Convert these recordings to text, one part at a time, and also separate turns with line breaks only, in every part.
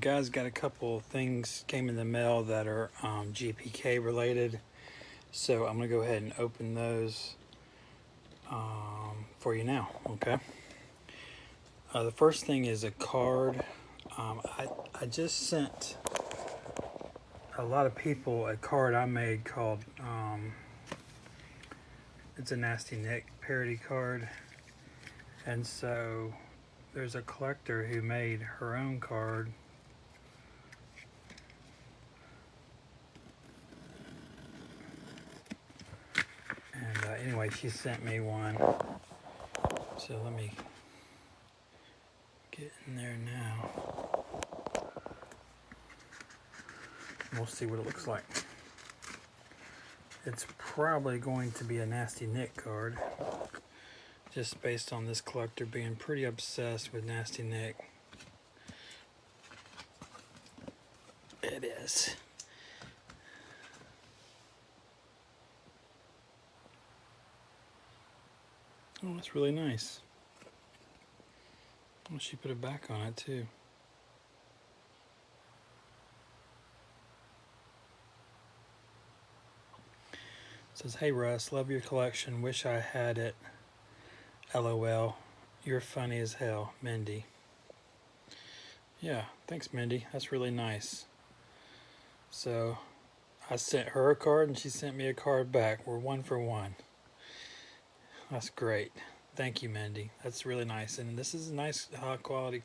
Guys, got a couple things came in the mail that are GPK related, so I'm gonna go ahead and open those for you now. Okay. The first thing is a card. I just sent a lot of people a card I made called it's a Nasty Nick parody card, and so there's a collector who made her own card. And anyway, she sent me one. So let me get in there now. We'll see what it looks like. It's probably going to be a Nasty Nick card, just based on this collector being pretty obsessed with Nasty Nick. It is. Oh, it's really nice. Well, she put it back on it too. It says, "Hey Russ, love your collection. Wish I had it. LOL. You're funny as hell, Mindy." Yeah, thanks, Mindy. That's really nice. So I sent her a card and she sent me a card back. We're 1 for 1. That's great. Thank you, Mindy. That's really nice. And this is a nice high quality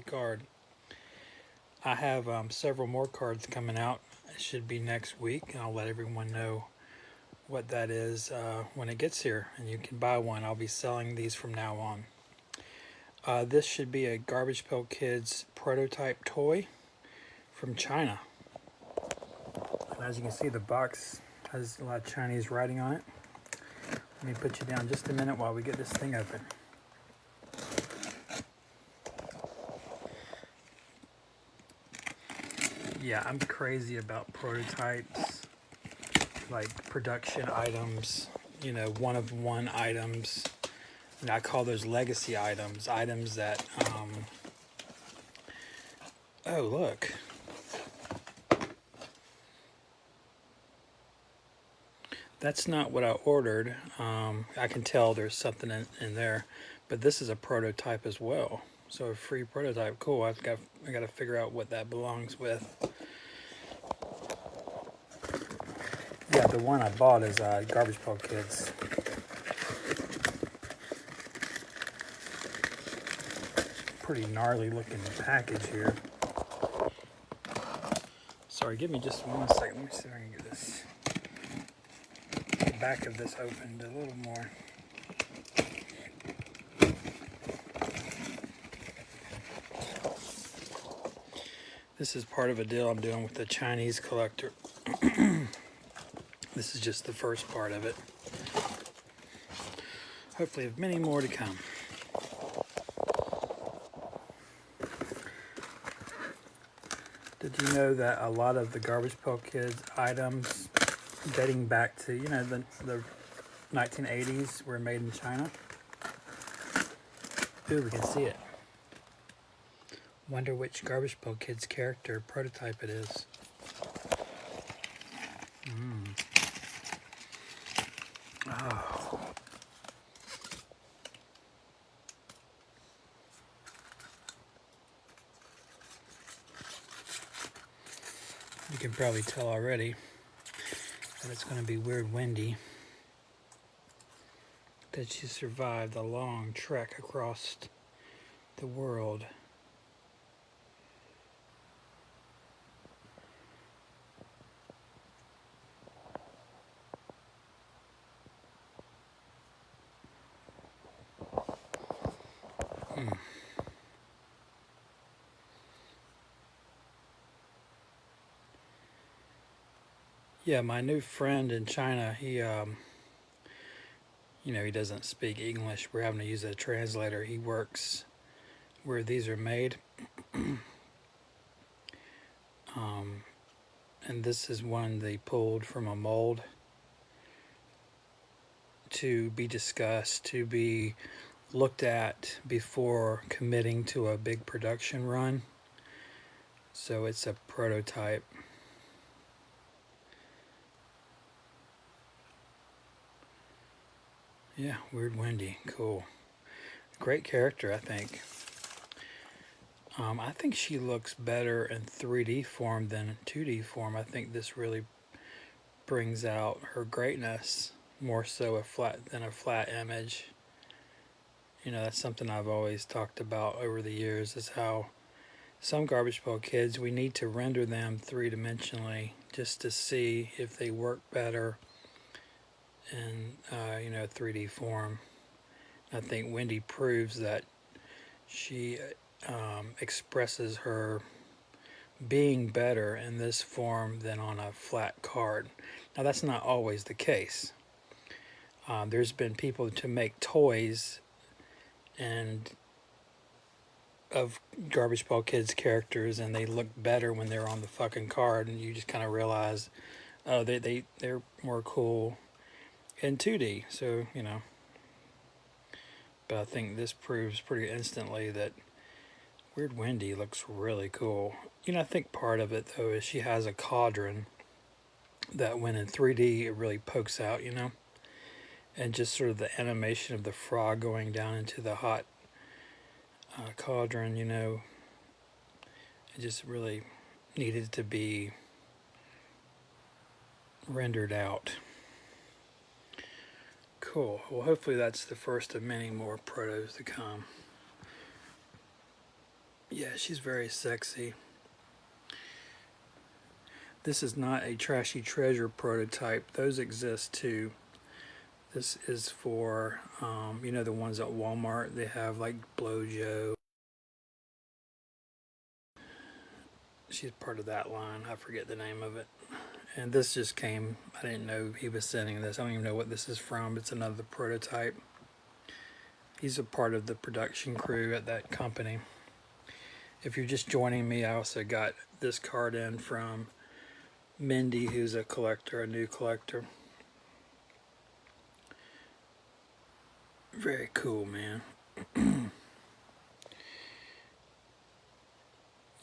card. I have several more cards coming out. It should be next week, and I'll let everyone know what that is when it gets here, and you can buy one. I'll be selling these from now on. This should be a Garbage Pail Kids prototype toy from China. And as you can see, the box has a lot of Chinese writing on it. Let me put you down just a minute while we get this thing open. Yeah, I'm crazy about prototypes, like production items, you know, one of one items. And I call those legacy items, items that, oh, look. That's not what I ordered. I can tell there's something in there, but this is a prototype as well. So a free prototype, cool. I got to figure out what that belongs with. Yeah, the one I bought is Garbage Pail Kids. Pretty gnarly looking package here. Sorry, give me just 1 second. Let me see if I can get this back of this opened a little more. This is part of a deal I'm doing with the Chinese collector. This is just the first part of it. Hopefully, have many more to come. Did you know that a lot of the Garbage Pail Kids items dating back to, you know, the 1980s were made in China? Ooh, we can see it. Wonder which Garbage Pail Kids character prototype it is. Oh. You can probably tell already that it's going to be weird windy. That she survived a long trek across the world. Yeah, my new friend in China, he, you know, he doesn't speak English. We're having to use a translator. He works where these are made. And this is one they pulled from a mold to be discussed, to be looked at before committing to a big production run. So it's a prototype. Yeah, Weird Wendy. Cool. Great character, I think. I think she looks better in 3D form than 2D form. I think this really brings out her greatness more so than a flat image. You know, that's something I've always talked about over the years, is how some Garbage Pail Kids, we need to render them three-dimensionally just to see if they work better in 3D form. I think Wendy proves that she expresses her being better in this form than on a flat card. Now that's not always the case. There's been people to make toys and of Garbage Pail Kids characters, and they look better when they're on the fucking card, and you just kind of realize, oh, they're more cool in 2D. So but I think this proves pretty instantly that Weird Wendy looks really cool. I think part of it though is she has a cauldron that when in 3D it really pokes out, and just sort of the animation of the frog going down into the hot cauldron, it just really needed to be rendered out. Cool. Well, hopefully that's the first of many more protos to come. Yeah, she's very sexy. This is not a Trashy Treasure prototype. Those exist too. This is for, the ones at Walmart. They have like Blowjo. She's part of that line. I forget the name of it. And this just came. I didn't know he was sending this. I don't even know what this is from. It's another prototype. He's a part of the production crew at that company. If you're just joining me, I also got this card in from Mindy, who's a collector, a new collector. Very cool, man.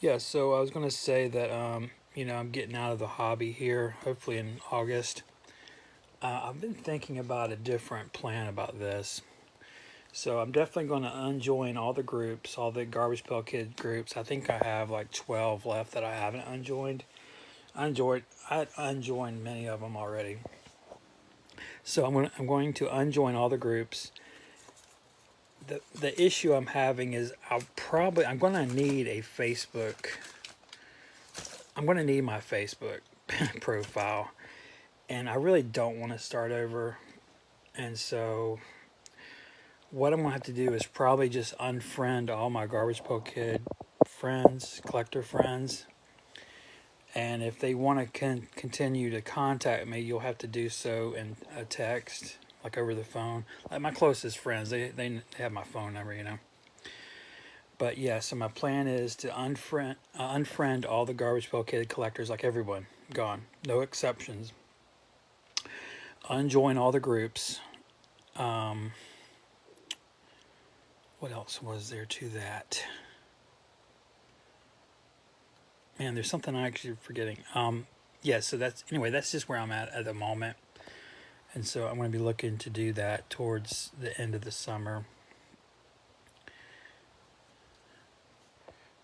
Yeah, so I was going to say that, I'm getting out of the hobby here, hopefully in August. I've been thinking about a different plan about this. So I'm definitely going to unjoin all the groups, all the Garbage Pail Kid groups. I think I have like 12 left that I haven't unjoined. I unjoined many of them already. So I'm going to unjoin all the groups. The issue I'm having is I'm going to need a Facebook. I'm going to need my Facebook profile, and I really don't want to start over. And so what I'm going to have to do is probably just unfriend all my Garbage Pail Kid friends, collector friends. And if they want to continue to contact me, you'll have to do so in a text, like over the phone. Like my closest friends, they have my phone number. But yeah, so my plan is to unfriend all the Garbage Pail Kid collectors, like everyone, gone, no exceptions. Unjoin all the groups. What else was there to that? Man, there's something I actually forgetting. Yeah, so that's just where I'm at the moment. And so I'm going to be looking to do that towards the end of the summer.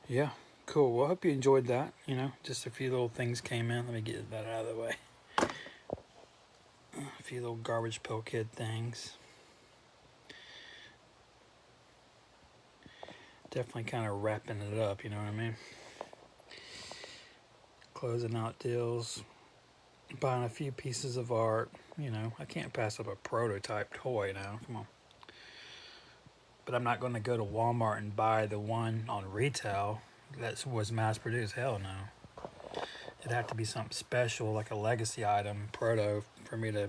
Yeah, cool. Well, I hope you enjoyed that. Just a few little things came in. Let me get that out of the way. A few little Garbage Pail Kid things. Definitely kind of wrapping it up, you know what I mean? Closing out deals. Buying a few pieces of art. I can't pass up a prototype toy now. Come on. But I'm not going to go to Walmart and buy the one on retail that was mass produced. Hell no. It'd have to be something special, like a legacy item, proto, for me to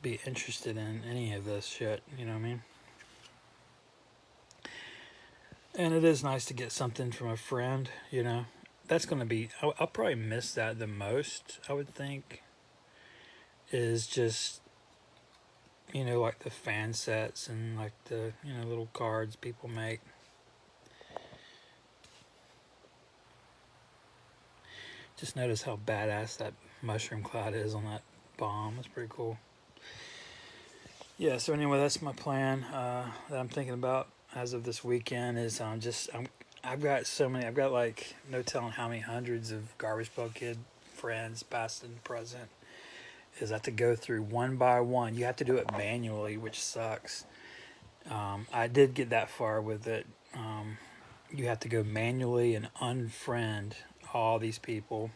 be interested in any of this shit. You know what I mean? And it is nice to get something from a friend, That's going to be, I'll probably miss that the most, I would think, is just, like the fan sets and like the, little cards people make. Just notice how badass that mushroom cloud is on that bomb. It's pretty cool. Yeah, so anyway, that's my plan that I'm thinking about as of this weekend is I've got so many, I've got like no telling how many hundreds of Garbage Pail Kid friends, past and present, is I have to go through one by one. You have to do it manually, which sucks. I did get that far with it. You have to go manually and unfriend all these people.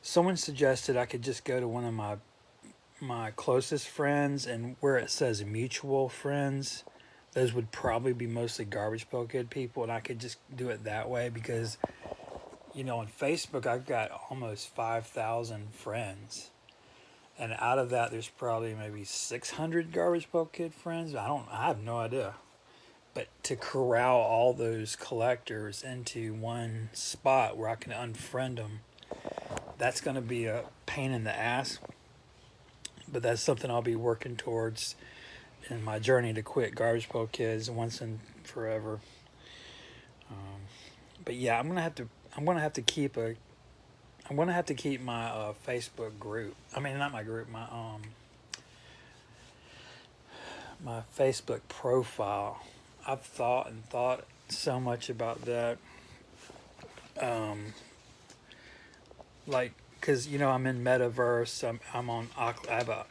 Someone suggested I could just go to one of my closest friends, and where it says mutual friends, those would probably be mostly Garbage Pail Kid people, and I could just do it that way because, on Facebook I've got almost 5,000 friends, and out of that there's probably maybe 600 Garbage Pail Kid friends. I have no idea. But to corral all those collectors into one spot where I can unfriend them, that's going to be a pain in the ass. But that's something I'll be working towards in my journey to quit Garbage Pail Kids once and forever. But yeah, I'm gonna have to keep my Facebook group. I mean, not my group, my Facebook profile. I've thought so much about that. Like, because I'm in metaverse. I'm on. I have a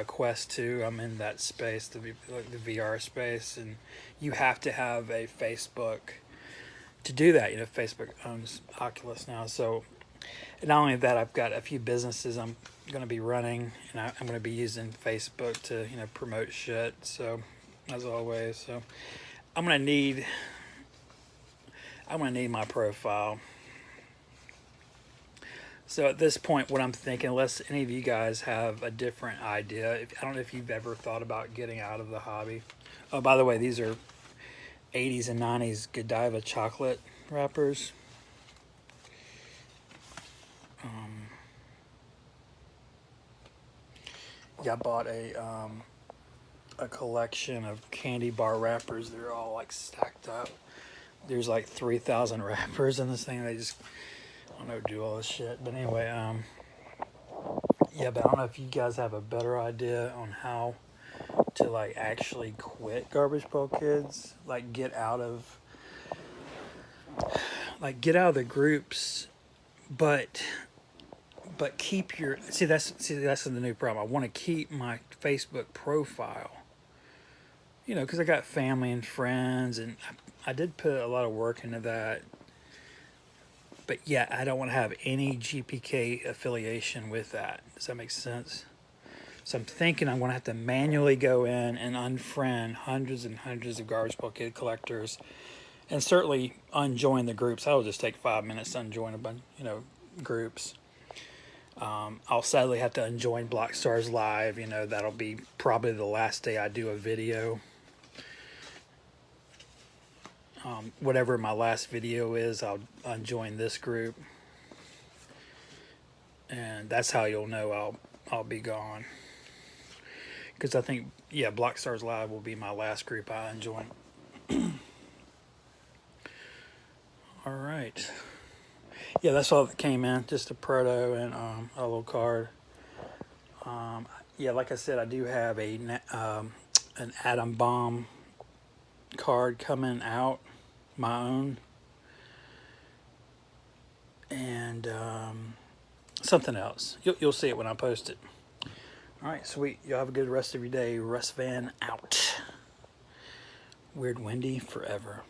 Quest 2. I'm in that space, the VR space, and you have to have a Facebook to do that. Facebook owns Oculus now, so not only that, I've got a few businesses I'm going to be running, and I'm going to be using Facebook to promote shit. So as always, so I'm going to need my profile. So at this point, what I'm thinking, unless any of you guys have a different idea, I don't know if you've ever thought about getting out of the hobby. Oh, by the way, these are 80s and 90s Godiva chocolate wrappers. Yeah, I bought a collection of candy bar wrappers. They're all like stacked up. There's like 3,000 wrappers in this thing. They just, I don't know, do all this shit. But anyway, yeah, but I don't know if you guys have a better idea on how to like actually quit Garbage Pail Kids, like get out of the groups, but keep your that's the new problem. I want to keep my Facebook profile, because I got family and friends, and I did put a lot of work into that. But yeah, I don't want to have any GPK affiliation with that. Does that make sense? So I'm thinking I'm going to have to manually go in and unfriend hundreds and hundreds of Garbage Pail Kid collectors, and certainly unjoin the groups. I'll just take 5 minutes to unjoin a bunch, groups. I'll sadly have to unjoin Black Stars Live. That'll be probably the last day I do a video. Whatever my last video is, I'll unjoin this group, and that's how you'll know I'll be gone. Because I think, yeah, Black Stars Live will be my last group I unjoin. All right. Yeah, that's all that came in. Just a proto and a little card. Yeah, like I said, I do have an Atom Bomb card coming out, my own, and something else. You'll see it when I post it. All right, sweet. Y'all have a good rest of your day. Russ Van out. Weird Wendy forever.